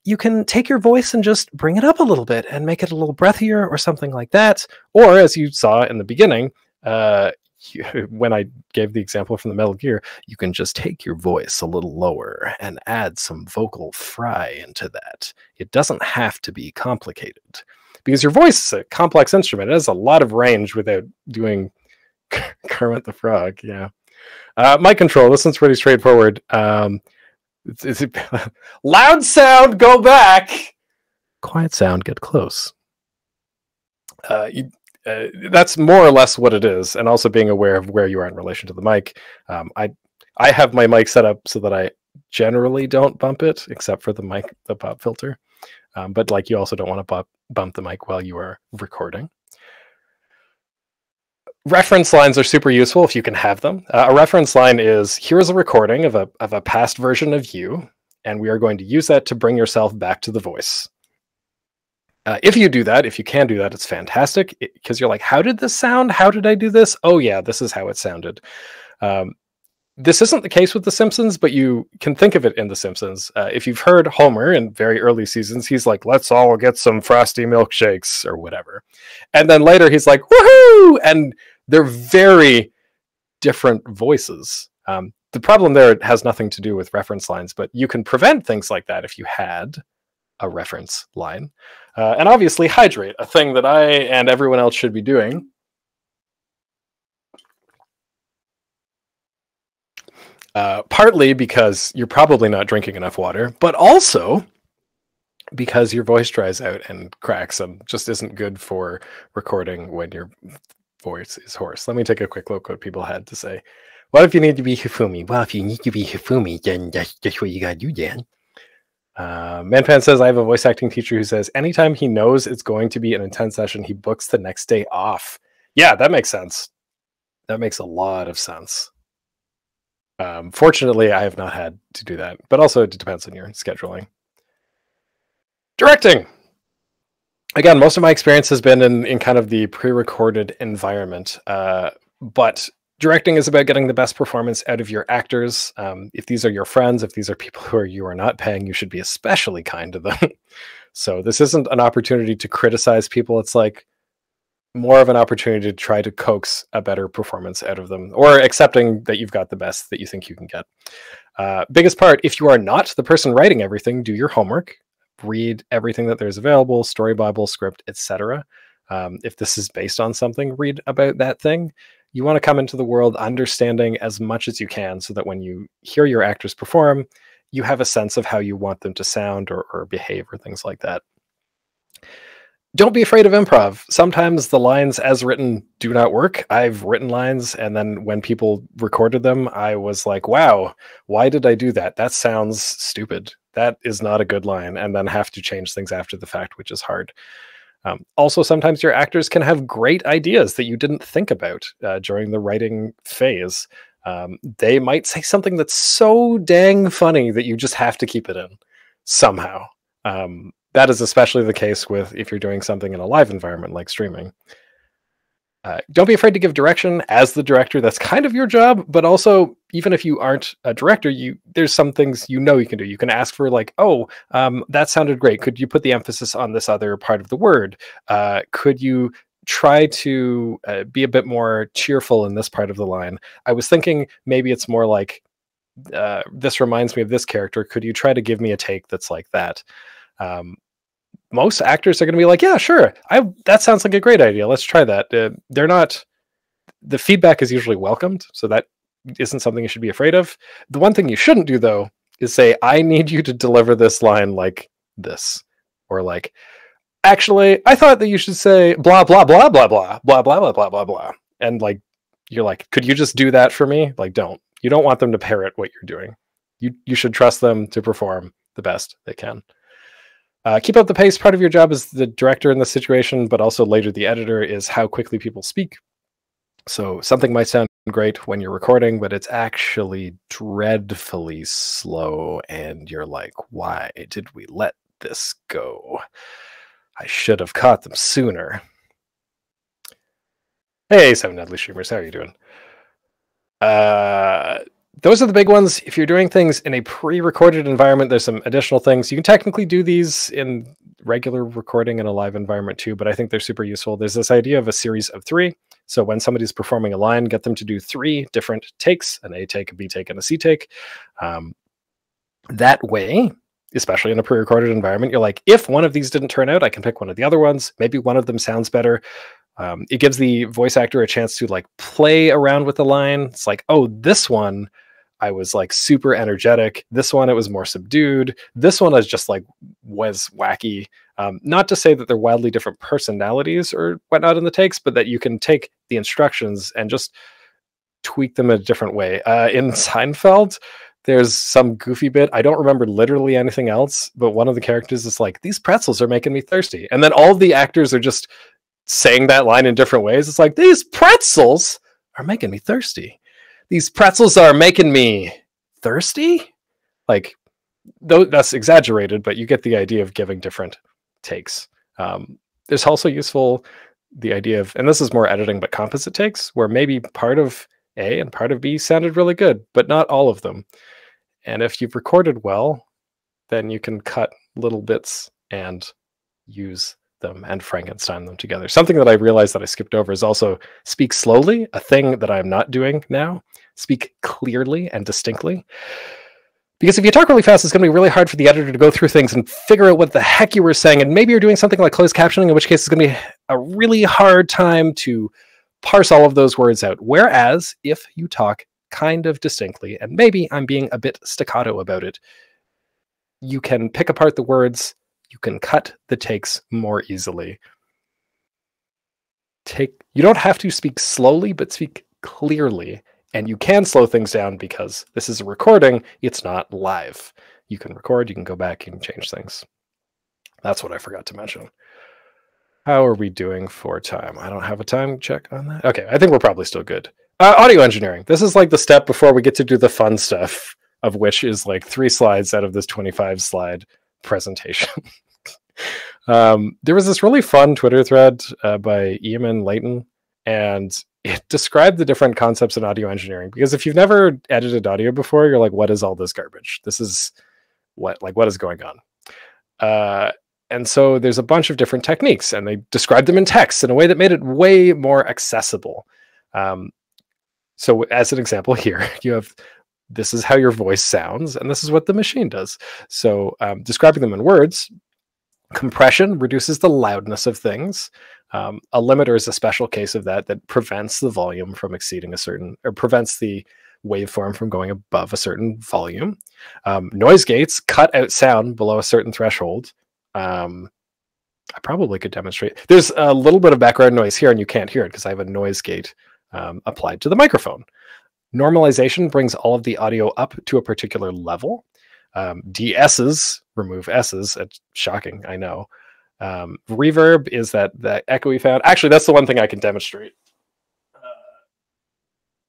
You can take your voice and just bring it up a little bit and make it a little breathier or something like that. Or, as you saw in the beginning, when I gave the example from the Metal Gear, you can just take your voice a little lower and add some vocal fry into that. It doesn't have to be complicated, because your voice is a complex instrument. It has a lot of range without doing Kermit the Frog. Yeah. Mic control, this one's pretty straightforward. Loud sound, go back. Quiet sound, get close. That's more or less what it is, and also being aware of where you are in relation to the mic. I have my mic set up so that I generally don't bump it, except for the pop filter. But like, you also don't want to bump the mic while you are recording. Reference lines are super useful if you can have them. A reference line is, here's a recording of a past version of you, and we are going to use that to bring yourself back to the voice. If you do that, if you can do that, it's fantastic, because you're like, how did this sound? How did I do this? Oh yeah, this is how it sounded. This isn't the case with The Simpsons, but you can think of it in The Simpsons. If you've heard Homer in very early seasons, he's like, let's all get some frosty milkshakes or whatever. And then later he's like, woohoo! And they're very different voices. The problem there has nothing to do with reference lines, but you can prevent things like that if you had a reference line. And obviously hydrate, a thing that I and everyone else should be doing. Partly because you're probably not drinking enough water, but also because your voice dries out and cracks and just isn't good for recording when your voice is hoarse. Let me take a quick look what people had to say. What if you need to be Hifumi? Well, if you need to be Hifumi, then that's what you gotta do, Dan. Manpan says, I have a voice acting teacher who says anytime he knows it's going to be an intense session, he books the next day off. Yeah, that makes sense. That makes a lot of sense. Fortunately, I have not had to do that, but also it depends on your scheduling. Directing. Again, most of my experience has been in kind of the pre-recorded environment, but directing is about getting the best performance out of your actors. If these are your friends, if these are people who you are not paying, you should be especially kind to them. So this isn't an opportunity to criticize people. It's like more of an opportunity to try to coax a better performance out of them, or accepting that you've got the best that you think you can get. Biggest part, if you are not the person writing everything, do your homework. Read everything that there's available, story bible, script, etc. If this is based on something, read about that thing. You want to come into the world understanding as much as you can, so that when you hear your actors perform, you have a sense of how you want them to sound or behave or things like that. don't be afraid of improv. Sometimes the lines as written do not work. I've written lines, and then when people recorded them, I was like, wow, why did I do that? That sounds stupid. That is not a good line. And then have to change things after the fact, which is hard. Also, sometimes your actors can have great ideas that you didn't think about during the writing phase. They might say something that's so dang funny that you just have to keep it in somehow. That is especially the case with if you're doing something in a live environment like streaming. Don't be afraid to give direction as the director. That's kind of your job, but also even if you aren't a director, there's some things you can do. You can ask for like, oh, that sounded great. Could you put the emphasis on this other part of the word? Could you try to be a bit more cheerful in this part of the line? I was thinking maybe it's more like, this reminds me of this character. Could you try to give me a take that's like that? Most actors are going to be like, yeah, sure. That sounds like a great idea. Let's try that. The feedback is usually welcomed. So that isn't something you should be afraid of. The one thing you shouldn't do though, is say, I need you to deliver this line like this, or like, actually, I thought that you should say blah, blah, blah, blah, blah, blah, blah, blah, blah, blah, blah. And like, you're like, could you just do that for me? Like, you don't want them to parrot what you're doing. You should trust them to perform the best they can. Keep up the pace. Part of your job as the director in this situation, but also later the editor, is how quickly people speak. So something might sound great when you're recording, but it's actually dreadfully slow. And you're like, why did we let this go? I should have caught them sooner. Hey, 7 Deadly Streamers, how are you doing? Those are the big ones. If you're doing things in a pre-recorded environment, there's some additional things. You can technically do these in regular recording in a live environment too, but I think they're super useful. There's this idea of a series of 3. So when somebody's performing a line, get them to do 3 different takes, an A take, a B take, and a C take. That way, especially in a pre-recorded environment, you're like, if one of these didn't turn out, I can pick one of the other ones. Maybe one of them sounds better. It gives the voice actor a chance to like play around with the line. It's like, oh, this one I was like super energetic. This one, it was more subdued. This one was just like, was wacky. Not to say that they're wildly different personalities or whatnot in the takes, but that you can take the instructions and just tweak them in a different way. In Seinfeld, there's some goofy bit. I don't remember literally anything else, but one of the characters is like, these pretzels are making me thirsty. And then all the actors are just saying that line in different ways. It's like, these pretzels are making me thirsty. These pretzels are making me thirsty. Like, though that's exaggerated, but you get the idea of giving different takes. There's also useful the idea of, and this is more editing, but composite takes, where maybe part of A and part of B sounded really good, but not all of them. And if you've recorded well, then you can cut little bits and use them and Frankenstein them together. Something that I realized that I skipped over is also speak slowly, a thing that I'm not doing now. Speak clearly and distinctly. Because if you talk really fast, it's going to be really hard for the editor to go through things and figure out what the heck you were saying. And maybe you're doing something like closed captioning, in which case it's going to be a really hard time to parse all of those words out. Whereas if you talk kind of distinctly, and maybe I'm being a bit staccato about it, you can pick apart the words. You can cut the takes more easily. You don't have to speak slowly, but speak clearly. And you can slow things down because this is a recording. It's not live. You can record, you can go back, you can change things. That's what I forgot to mention. How are we doing for time? I don't have a time check on that. Okay, I think we're probably still good. Audio engineering. This is like the step before we get to do the fun stuff, of which is like 3 slides out of this 25 slide presentation. There was this really fun Twitter thread by Eamon Layton, and it described the different concepts in audio engineering. Because if you've never edited audio before, you're like, what is all this garbage? This is what is going on? And so there's a bunch of different techniques, and they described them in text in a way that made it way more accessible. So as an example here, you have, this is how your voice sounds, and this is what the machine does. So describing them in words, compression reduces the loudness of things. A limiter is a special case of that prevents the volume from exceeding a certain, or prevents the waveform from going above a certain volume. Noise gates cut out sound below a certain threshold. I probably could demonstrate. There's a little bit of background noise here, and you can't hear it because I have a noise gate applied to the microphone. Normalization brings all of the audio up to a particular level. DS's remove S's. It's shocking, I know. Reverb is that echoey sound. Actually, that's the one thing I can demonstrate.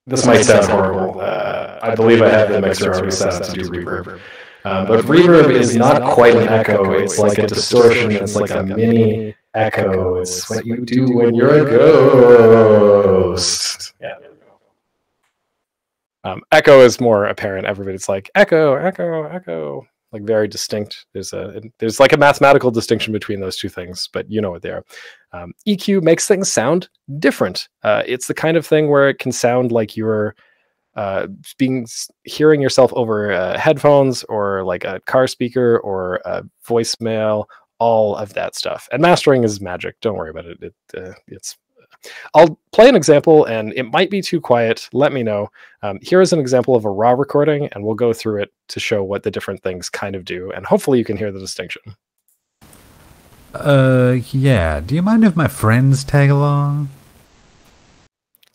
This might sound horrible. I believe I have the mixer already set up to do reverb. But reverb is not quite an echo. It's like a distortion. It's like a mini echo. It's what you do when you're a ghost. Yeah. Echo is more apparent. Everybody's like echo, echo, echo, like very distinct. There's like a mathematical distinction between those two things, but you know what they are. EQ makes things sound different. It's the kind of thing where it can sound like you're hearing yourself over headphones or like a car speaker or a voicemail, all of that stuff. And mastering is magic. Don't worry about it. It's I'll play an example, and it might be too quiet. Let me know. Here is an example of a raw recording, and we'll go through it to show what the different things kind of do, and hopefully you can hear the distinction. Yeah. Do you mind if my friends tag along?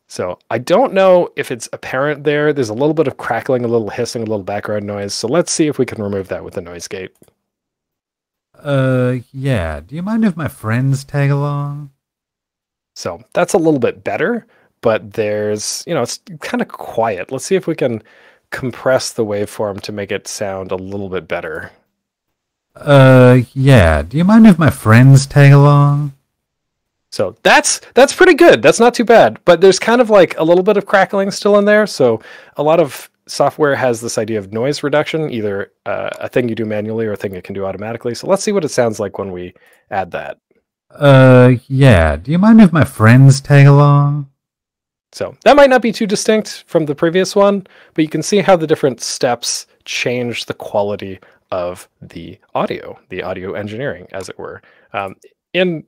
So I don't know if it's apparent there. There's a little bit of crackling, a little hissing, a little background noise. So let's see if we can remove that with the noise gate. Yeah. Do you mind if my friends tag along? So that's a little bit better, but there's, it's kind of quiet. Let's see if we can compress the waveform to make it sound a little bit better. Yeah. Do you mind if my friends tag along? So that's pretty good. That's not too bad, but there's kind of like a little bit of crackling still in there. So a lot of software has this idea of noise reduction, either a thing you do manually or a thing it can do automatically. So let's see what it sounds like when we add that. Yeah. Do you mind if my friends tag along? So that might not be too distinct from the previous one, but you can see how the different steps change the quality of the audio engineering, as it were. In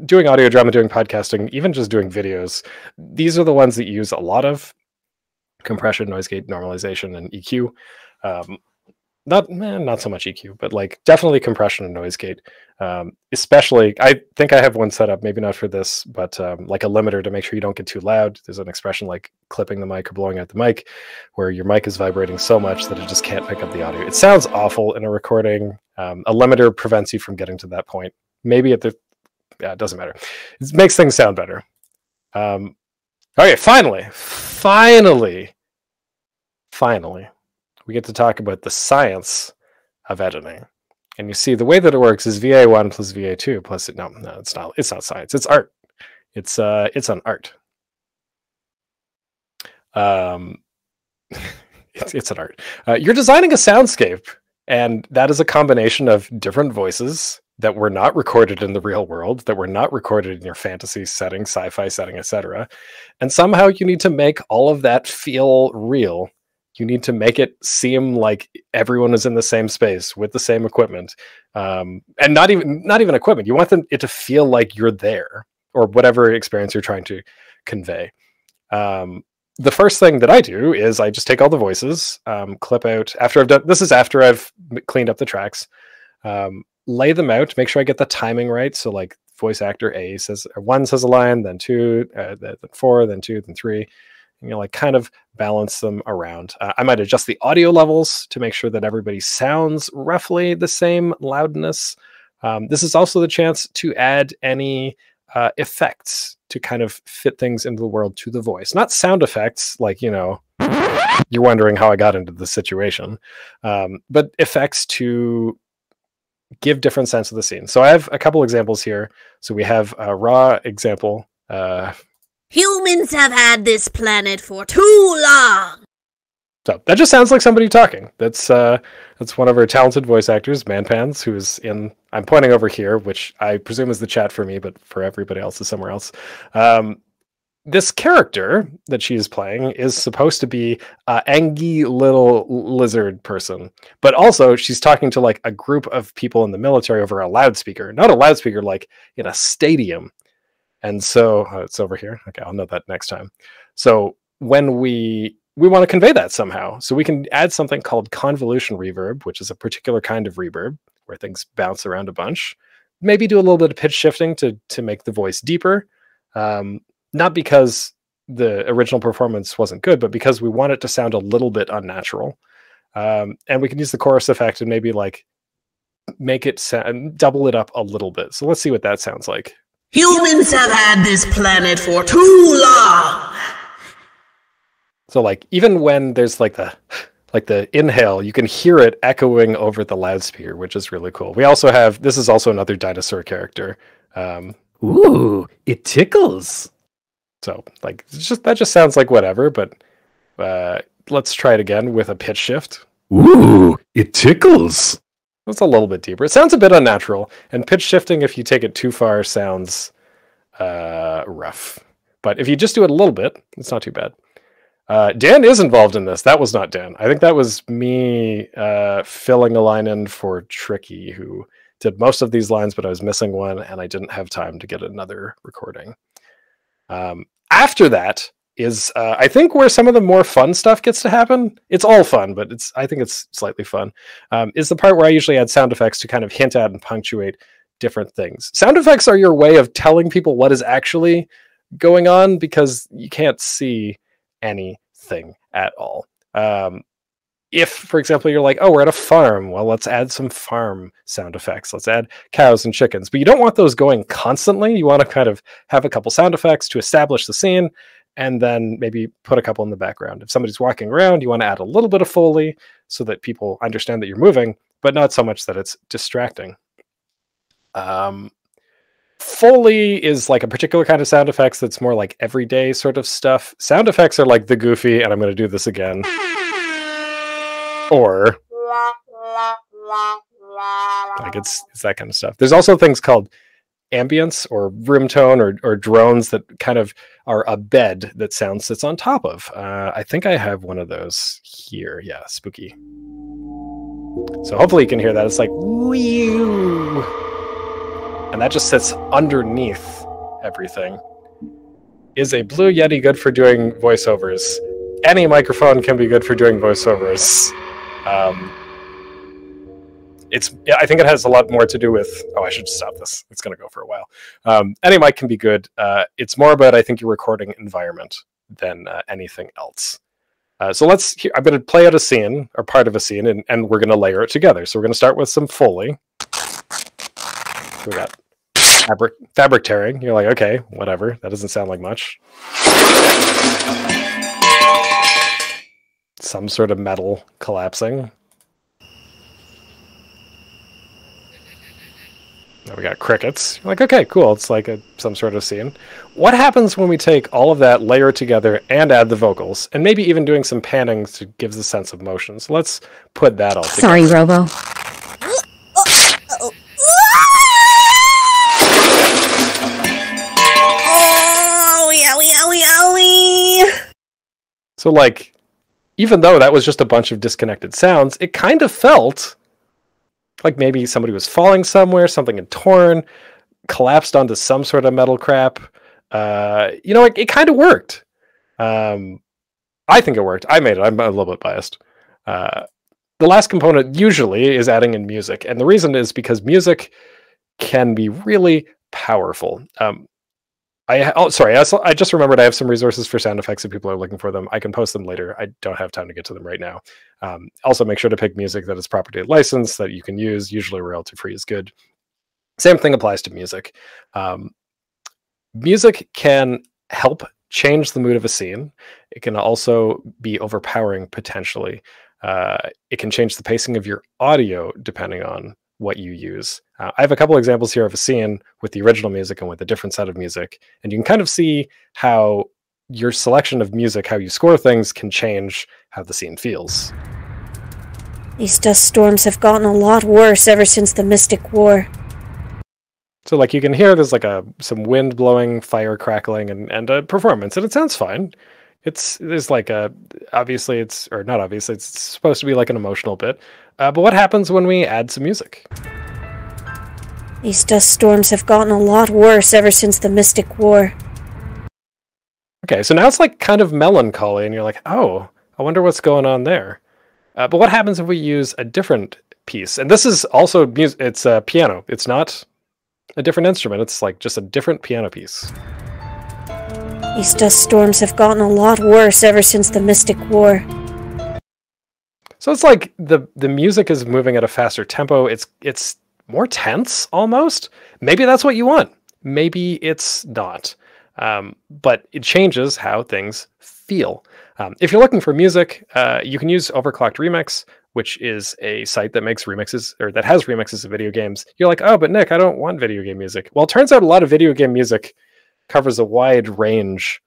doing audio drama, doing podcasting, even just doing videos, these are the ones that use a lot of compression, noise gate, normalization, and EQ. Not so much EQ, but like definitely compression and noise gate. Especially, I think I have one set up, maybe not for this, but like a limiter to make sure you don't get too loud. There's an expression like clipping the mic or blowing out the mic, where your mic is vibrating so much that it just can't pick up the audio. It sounds awful in a recording. A limiter prevents you from getting to that point. Maybe it doesn't matter. It makes things sound better. Okay, finally, we get to talk about the science of editing. And you see the way that it works is VA1 plus VA2 plus no, it's not science. It's art. It's an art. It's an art. You're designing a soundscape, and that is a combination of different voices that were not recorded in the real world, that were not recorded in your fantasy setting, sci-fi setting, etc. And somehow you need to make all of that feel real. You need to make it seem like everyone is in the same space with the same equipment, and not even equipment. You want it to feel like you're there, or whatever experience you're trying to convey. The first thing that I do is I just take all the voices, clip out after I've done. This is after I've cleaned up the tracks. Lay them out, make sure I get the timing right. So like voice actor A says, one says a line, then two, then four, then two, then three. And like kind of balance them around. I might adjust the audio levels to make sure that everybody sounds roughly the same loudness. This is also the chance to add any effects to kind of fit things into the world to the voice. Not sound effects like, you're wondering how I got into this situation, but effects to give different sense of the scene. So I have a couple examples here. So we have a raw example. Humans have had this planet for too long. So that just sounds like somebody talking. That's one of our talented voice actors, Manpans, who is in. I'm pointing over here, which I presume is the chat for me, but for everybody else is somewhere else. This character that she is playing is supposed to be an angry little lizard person, but also she's talking to like a group of people in the military over a loudspeaker, not a loudspeaker like in a stadium. And so it's over here. Okay, I'll note that next time. So when we want to convey that somehow, so we can add something called convolution reverb, which is a particular kind of reverb where things bounce around a bunch. maybe do a little bit of pitch shifting to make the voice deeper. Not because the original performance wasn't good, but because we want it to sound a little bit unnatural. And we can use the chorus effect and maybe like make it double it up a little bit. So let's see what that sounds like. Humans have had this planet for too long. So like even when there's like the inhale, you can hear it echoing over the loudspeaker, which is really cool. We also have, this is also another dinosaur character. Ooh, it tickles. So like that just sounds like whatever, but let's try it again with a pitch shift. Ooh, it tickles. It's a little bit deeper. It sounds a bit unnatural, and pitch shifting, if you take it too far, sounds rough. But if you just do it a little bit, it's not too bad. Dan is involved in this. That was not Dan. I think that was me filling a line in for Tricky, who did most of these lines, but I was missing one, and I didn't have time to get another recording. After that is, I think, where some of the more fun stuff gets to happen. It's all fun, but I think it's slightly fun. Is the part where I usually add sound effects to kind of hint at and punctuate different things. Sound effects are your way of telling people what is actually going on because you can't see anything at all. If, for example, you're like, oh, we're at a farm, well, let's add some farm sound effects. Let's add cows and chickens. But you don't want those going constantly. You want to kind of have a couple sound effects to establish the scene and then maybe put a couple in the background. If somebody's walking around, you want to add a little bit of Foley so that people understand that you're moving, but not so much that it's distracting. Foley is like a particular kind of sound effects that's more like everyday sort of stuff. Sound effects are like the goofy, and I'm going to do this again. Or like it's that kind of stuff. There's also things called ambience or room tone or drones that kind of are a bed that sound sits on top of. I think I have one of those here. Yeah, spooky. So hopefully you can hear that. It's like whew. And that just sits underneath everything. Is a Blue Yeti good for doing voiceovers? Any microphone can be good for doing voiceovers. I think it has a lot more to do with, I should stop this. It's going to go for a while. Any mic can be good. It's more about, I think, your recording environment than anything else. So I'm going to play out a scene or part of a scene and we're going to layer it together. So we're going to start with some Foley. We got fabric tearing. You're like, okay, whatever. That doesn't sound like much. Some sort of metal collapsing. Now we got crickets. You're like, okay, cool. It's like some sort of scene. What happens when we take all of that, layer it together, and add the vocals, and maybe even doing some panning to give the sense of motion? So let's put that all together. Sorry, Robo. So, like, even though that was just a bunch of disconnected sounds, it kind of felt like maybe somebody was falling somewhere, something had torn, collapsed onto some sort of metal crap. It kind of worked. I think it worked. I made it. I'm a little bit biased. The last component usually is adding in music. And the reason is because music can be really powerful. I just remembered I have some resources for sound effects if people are looking for them. I can post them later. I don't have time to get to them right now. Also, make sure to pick music that is property licensed that you can use. Usually royalty free is good. Same thing applies to music. Music can help change the mood of a scene. It can also be overpowering potentially. It can change the pacing of your audio depending on what you use. I have a couple examples here of a scene with the original music and with a different set of music, and you can kind of see how your selection of music, how you score things, can change how the scene feels. These dust storms have gotten a lot worse ever since the Mystic War. So like you can hear there's like some wind blowing, fire crackling, and a performance, and it sounds fine. There's like obviously it's supposed to be like an emotional bit. But what happens when we add some music? These dust storms have gotten a lot worse ever since the Mystic War. Okay, so now it's like kind of melancholy, and you're like, oh, I wonder what's going on there. But what happens if we use a different piece? And this is also music. It's piano. It's not a different instrument. It's like just a different piano piece. These dust storms have gotten a lot worse ever since the Mystic War. So it's like the music is moving at a faster tempo. It's more tense almost. Maybe that's what you want. Maybe it's not. But it changes how things feel. If you're looking for music, you can use Overclocked Remix, which is a site that makes remixes, or that has remixes of video games. You're like, oh, but Nick, I don't want video game music. Well, it turns out a lot of video game music covers a wide range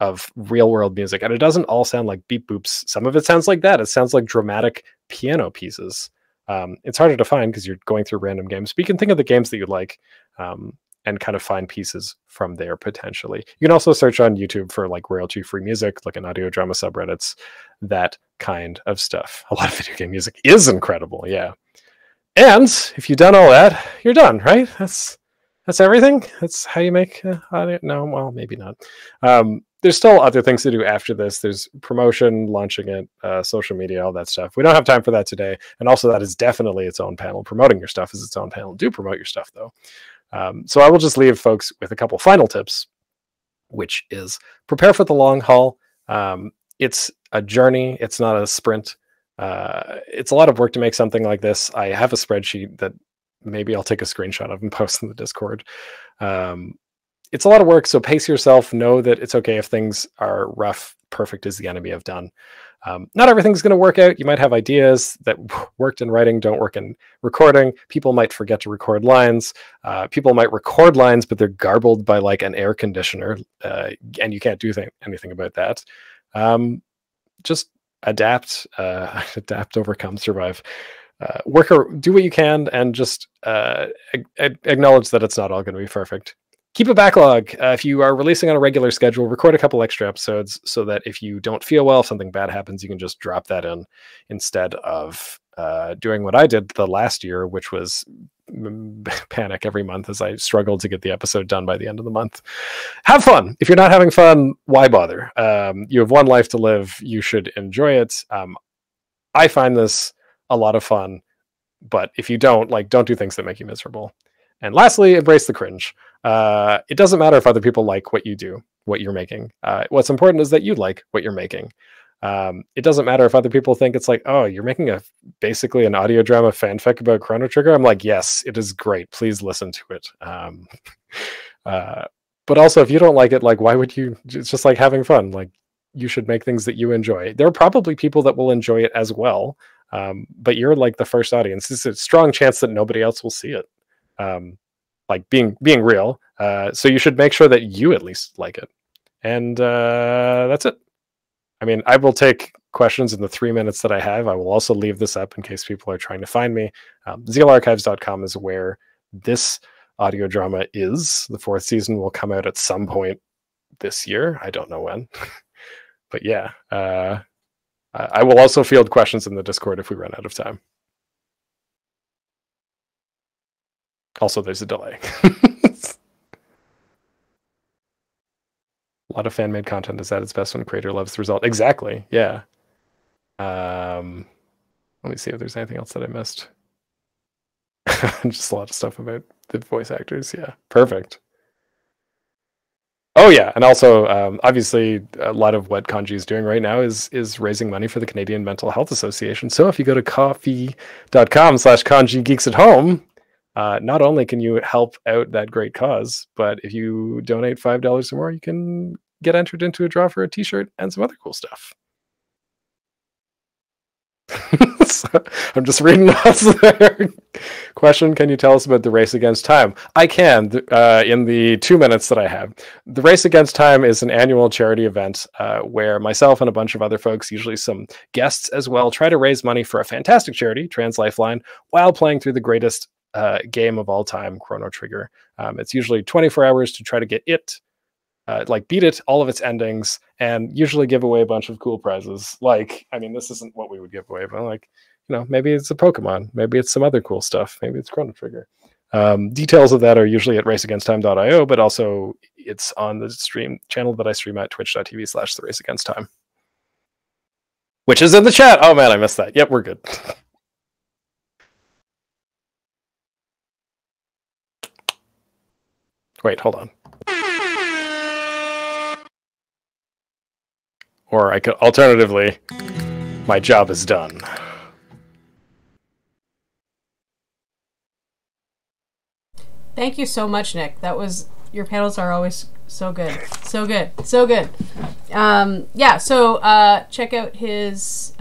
of real world music, and it doesn't all sound like beep boops. Some of it sounds like that. It sounds like dramatic piano pieces. It's harder to find because you're going through random games, but you can think of the games that you like, and kind of find pieces from there potentially. You can also search on YouTube for like royalty-free music, like an audio drama subreddits, that kind of stuff. A lot of video game music is incredible, yeah. And if you've done all that, you're done, right? That's everything. That's how you make audio. No, well, maybe not. There's still other things to do after this. There's promotion, launching it, social media, all that stuff. We don't have time for that today. And also that is definitely its own panel. Promoting your stuff is its own panel. Do promote your stuff though. So I will just leave folks with a couple final tips, which is prepare for the long haul. It's a journey. It's not a sprint. It's a lot of work to make something like this. I have a spreadsheet that maybe I'll take a screenshot of and post in the Discord. It's a lot of work, so pace yourself. Know that it's okay if things are rough. Perfect is the enemy of done. Not everything's going to work out. You might have ideas that worked in writing, don't work in recording. People might forget to record lines. People might record lines, but they're garbled by like an air conditioner, and you can't do anything about that. Just adapt, overcome, survive. Do what you can, and just acknowledge that it's not all going to be perfect. Keep a backlog. If you are releasing on a regular schedule, record a couple extra episodes so that if you don't feel well, if something bad happens, you can just drop that in instead of doing what I did the last year, which was panic every month as I struggled to get the episode done by the end of the month. Have fun. If you're not having fun, why bother? You have one life to live. You should enjoy it. I find this a lot of fun, but if you don't do things that make you miserable. And lastly, embrace the cringe. It doesn't matter if other people like what you do, what you're making. What's important is that you like what you're making. It doesn't matter if other people think it's like, oh, you're making basically an audio drama fanfic about Chrono Trigger. I'm like, yes, it is great. Please listen to it. But also, if you don't like it, like, why would you? It's just like having fun. Like, you should make things that you enjoy. There are probably people that will enjoy it as well. But you're like the first audience. There's a strong chance that nobody else will see it. Like being real. So you should make sure that you at least like it. And that's it. I mean, I will take questions in the 3 minutes that I have. I will also leave this up in case people are trying to find me. zealarchives.com is where this audio drama is. The 4th season will come out at some point this year. I don't know when. But yeah, I will also field questions in the Discord if we run out of time. Also, there's a delay. A lot of fan-made content is at its best when creator loves the result. Exactly, yeah. Let me see if there's anything else that I missed. Just a lot of stuff about the voice actors, yeah. Perfect. Oh yeah, and also, obviously, a lot of what Kanji is doing right now is raising money for the Canadian Mental Health Association. So if you go to coffee.com/Kanji Geeks at Home, not only can you help out that great cause, but if you donate $5 or more, you can get entered into a draw for a t-shirt and some other cool stuff. So, I'm just reading what's there. Question, can you tell us about the Race Against Time? I can, in the 2 minutes that I have. The Race Against Time is an annual charity event where myself and a bunch of other folks, usually some guests as well, try to raise money for a fantastic charity, Trans Lifeline, while playing through the greatest game of all time, Chrono Trigger. It's usually 24 hours to try to get it, beat it, all of its endings, and usually give away a bunch of cool prizes. Like, I mean, this isn't what we would give away, but like, you know, maybe it's a Pokemon, maybe it's some other cool stuff, maybe it's Chrono Trigger. Details of that are usually at raceagainsttime.io, but also it's on the stream channel that I stream at twitch.tv/theraceagainsttime, which is in the chat. Oh man, I missed that. Yep, we're good. Wait, hold on. Or I could, alternatively, my job is done. Thank you so much, Nick. That was, your panels are always so good. So good. So good. Yeah, so check out his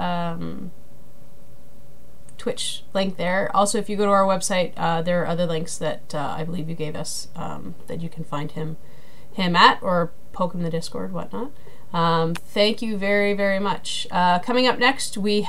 Twitch link there. Also, if you go to our website, there are other links that I believe you gave us that you can find him at, or poke him in the Discord, whatnot. Thank you very, very much. Coming up next, we